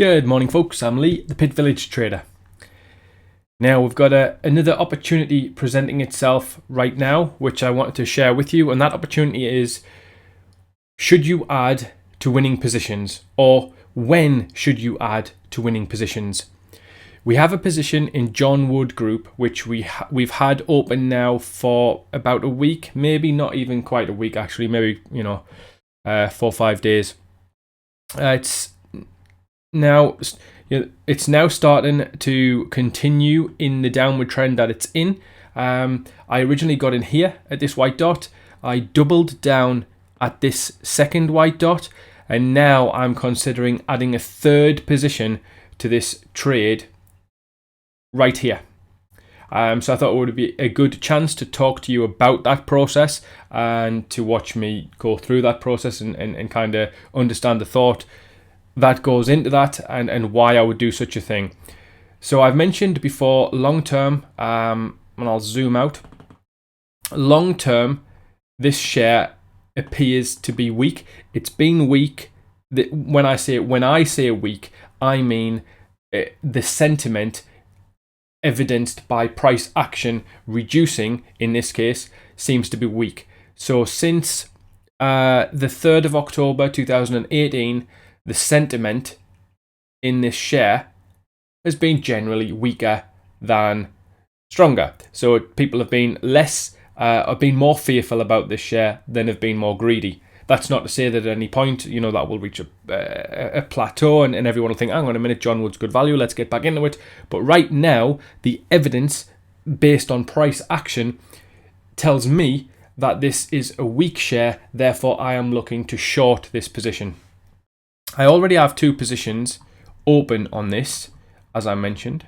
Good morning, folks. I'm Lee, the Pit Village Trader. Now we've got another opportunity presenting itself right now, which I wanted to share with you. And that opportunity is, should you add to winning positions, or when should you add to winning positions? We have a position in John Wood Group, which we've had open now for about a week, maybe not even quite a week actually, maybe 4 or 5 days. It's now starting to continue in the downward trend that it's in. I originally got in here at this white dot. I doubled down at this second white dot, and now I'm considering adding a third position to this trade right here. So I thought it would be a good chance to talk to you about that process and to watch me go through that process and kind of understand the thought that goes into that and why I would do such a thing. So I've mentioned before, long term, and I'll zoom out. Long term, this share appears to be weak. It's been weak. When I say weak, I mean the sentiment evidenced by price action reducing, in this case, seems to be weak. So since the 3rd of October 2018, the sentiment in this share has been generally weaker than stronger. So people have been more fearful about this share than have been more greedy. That's not to say that at any point, that will reach a plateau and everyone will think, hang on a minute, John Wood's good value, let's get back into it. But right now, the evidence based on price action tells me that this is a weak share, therefore I am looking to short this position. I already have 2 positions open on this, as I mentioned.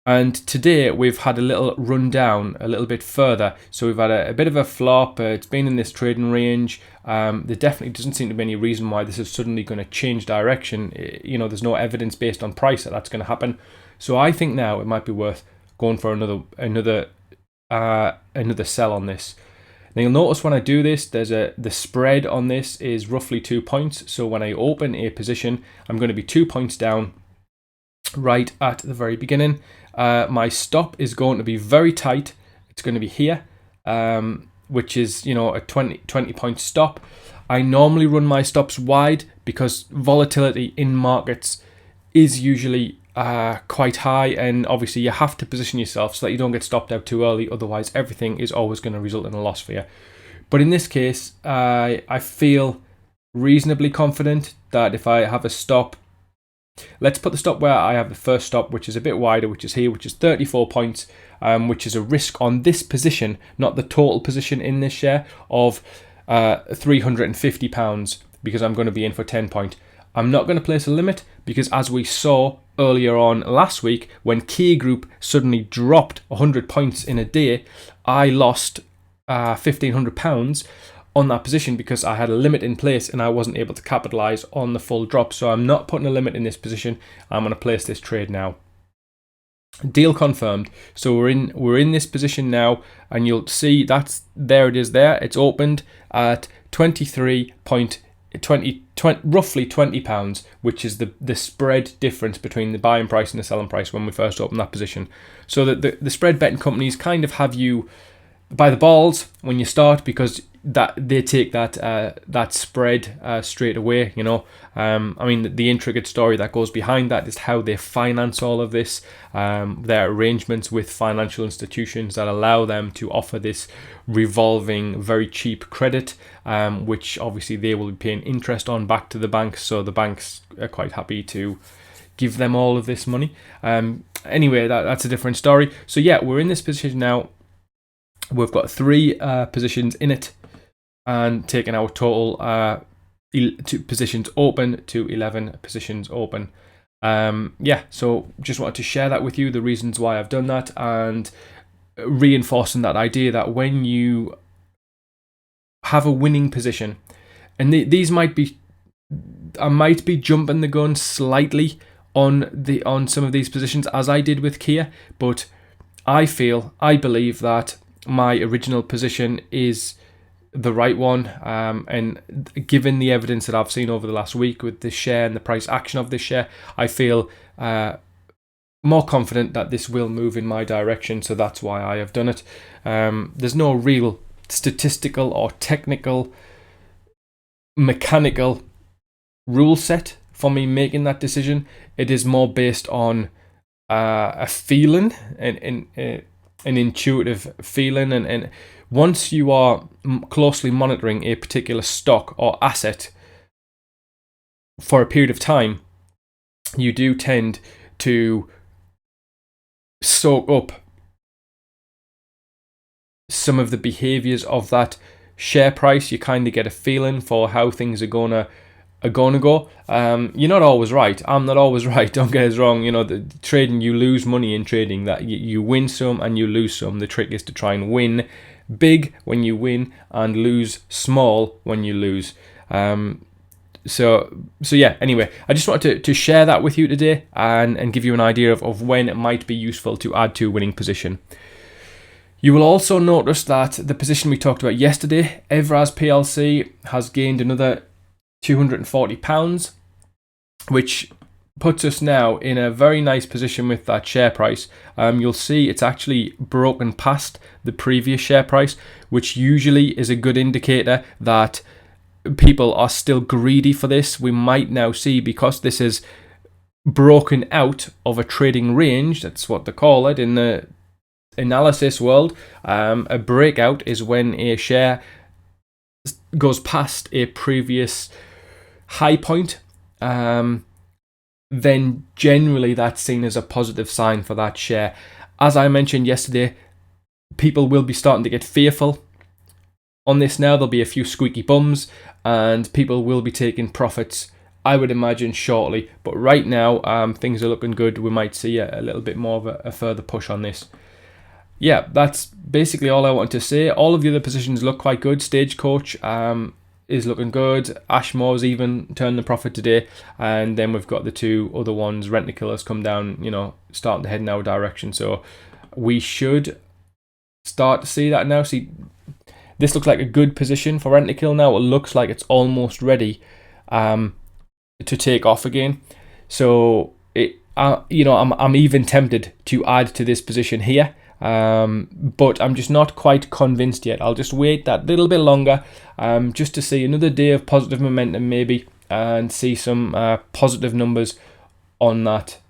And today we've had a little run down a little bit further. So we've had a bit of a flop. It's been in this trading range. There definitely doesn't seem to be any reason why this is suddenly going to change direction. There's no evidence based on price that that's going to happen. So I think now it might be worth going for another sell on this. Now you'll notice when I do this, the spread on this is roughly 2 points. So when I open a position, I'm going to be 2 points down right at the very beginning. My stop is going to be very tight. It's going to be here, which is a 20 point stop. I normally run my stops wide because volatility in markets is usually quite high, and obviously you have to position yourself so that you don't get stopped out too early, otherwise everything is always going to result in a loss for you. But in this case, I feel reasonably confident that if I have a stop, let's put the stop where I have the first stop, which is a bit wider, which is here, which is 34 points, which is a risk on this position, not the total position in this share, of £350, because I'm going to be in for 10 point. I'm not going to place a limit because, as we saw earlier on last week, when Key Group suddenly dropped 100 points in a day, I lost £1,500 on that position because I had a limit in place and I wasn't able to capitalize on the full drop. So I'm not putting a limit in this position. I'm going to place this trade now. Deal confirmed. So we're in this position now, and you'll see that's there. It is there. It's opened at 23.20, roughly £20, which is the spread difference between the buying price and the selling price when we first opened that position. So that the spread betting companies kind of have you by the balls when you start, because that they take that spread straight away. The intricate story that goes behind that is how they finance all of this. Their arrangements with financial institutions that allow them to offer this revolving, very cheap credit, which obviously they will be paying interest on back to the banks. So the banks are quite happy to give them all of this money. Anyway, that's a different story. So yeah, we're in this position now. We've got 3 positions in it, and taking our total 2 positions open to 11 positions open. So just wanted to share that with you, the reasons why I've done that, and reinforcing that idea that when you have a winning position, and these might be, I might be jumping the gun slightly on some of these positions as I did with Kia, but I believe that my original position is the right one. And given the evidence that I've seen over the last week with this share and the price action of this share, I feel more confident that this will move in my direction. So that's why I have done it. There's no real statistical or technical, mechanical rule set for me making that decision. It is more based on a feeling, an intuitive feeling, and once you are closely monitoring a particular stock or asset for a period of time, you do tend to soak up some of the behaviors of that share price. You kind of get a feeling for how things are gonna go. You're not always right. I'm not always right. Don't get us wrong. The trading, you lose money in trading. That you win some and you lose some. The trick is to try and win big when you win and lose small when you lose. So yeah. Anyway, I just wanted to share that with you today and give you an idea of when it might be useful to add to a winning position. You will also notice that the position we talked about yesterday, Evraz PLC, has gained another £240, which puts us now in a very nice position with that share price. You'll see it's actually broken past the previous share price, which usually is a good indicator that people are still greedy for this. We might now see, because this is broken out of a trading range, that's what they call it in the analysis world. A breakout is when a share goes past a previous high point. Then generally that's seen as a positive sign for that share. As I mentioned yesterday, people will be starting to get fearful on this now. There'll be a few squeaky bums and people will be taking profits, I would imagine, shortly. But right now, things are looking good. We might see a little bit more of a further push on this. Yeah, that's basically all I wanted to say. All of the other positions look quite good. Stagecoach is looking good. Ashmore's even turned the profit today. And then we've got the two other ones. Rentokil has come down, starting to head in our direction. So we should start to see that now. See, this looks like a good position for Rentokil now. It looks like it's almost ready to take off again. So I'm even tempted to add to this position here. But I'm just not quite convinced yet. I'll just wait that little bit longer, just to see another day of positive momentum maybe, and see some positive numbers on that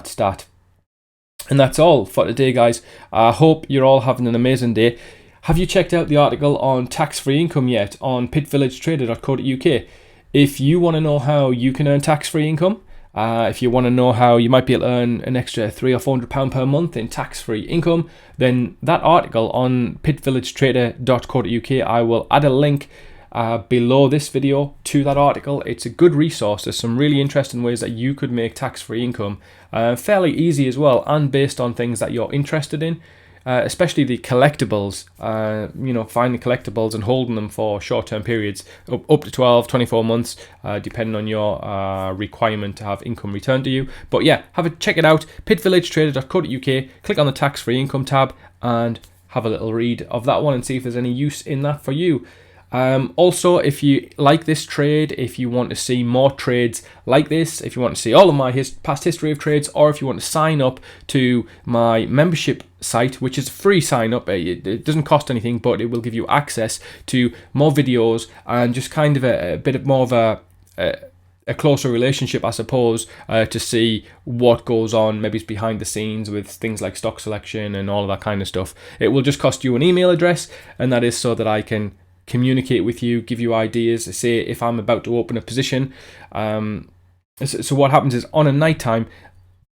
stat. And that's all for today, guys. I hope you're all having an amazing day. Have you checked out the article on tax-free income yet on pitvillagetrader.co.uk? If you want to know how you can earn tax-free income, if you want to know how you might be able to earn an extra £300 or £400 per month in tax-free income, then that article on pitvillagetrader.co.uk, I will add a link below this video to that article. It's a good resource. There's some really interesting ways that you could make tax-free income, fairly easy as well, and based on things that you're interested in. Especially the collectibles, finding collectibles and holding them for short-term periods, up to 12, 24 months, depending on your requirement to have income returned to you. But yeah, check it out, pitvillagetrader.co.uk, click on the tax-free income tab and have a little read of that one and see if there's any use in that for you. Also, if you like this trade, if you want to see more trades like this, if you want to see all of my past history of trades, or if you want to sign up to my membership site, which is a free sign up, it doesn't cost anything, but it will give you access to more videos and just kind of a bit more of a closer relationship, I suppose, to see what goes on, maybe it's behind the scenes with things like stock selection and all of that kind of stuff. It will just cost you an email address, and that is so that I can communicate with you, give you ideas, say if I'm about to open a position. So what happens is, on a night time,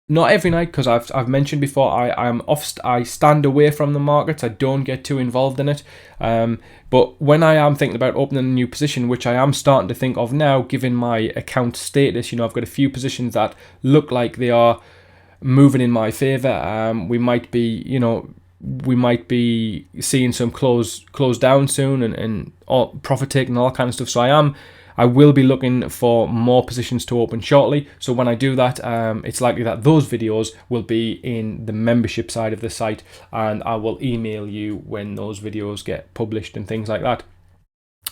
not every night, because I've mentioned before, I stand away from the markets. I don't get too involved in it. But when I am thinking about opening a new position, which I am starting to think of now, given my account status, I've got a few positions that look like they are moving in my favour. We might be seeing some close down soon and all profit taking and all that kind of stuff. So I I will be looking for more positions to open shortly. So when I do that, it's likely that those videos will be in the membership side of the site, and I will email you when those videos get published and things like that.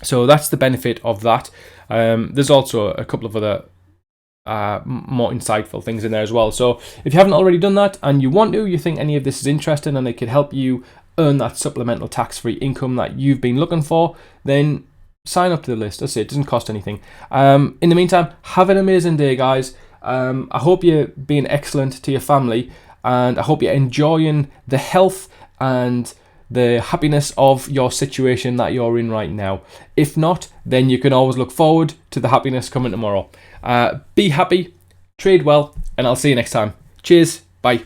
So that's the benefit of that. There's also a couple of other more insightful things in there as well. So if you haven't already done that and you want to, you think any of this is interesting and it could help you earn that supplemental tax-free income that you've been looking for, then sign up to the list. That's it. It doesn't cost anything. In the meantime, have an amazing day, guys. I hope you're being excellent to your family, and I hope you're enjoying the health and the happiness of your situation that you're in right now. If not, then you can always look forward to the happiness coming tomorrow. Be happy, trade well, and I'll see you next time. Cheers. Bye.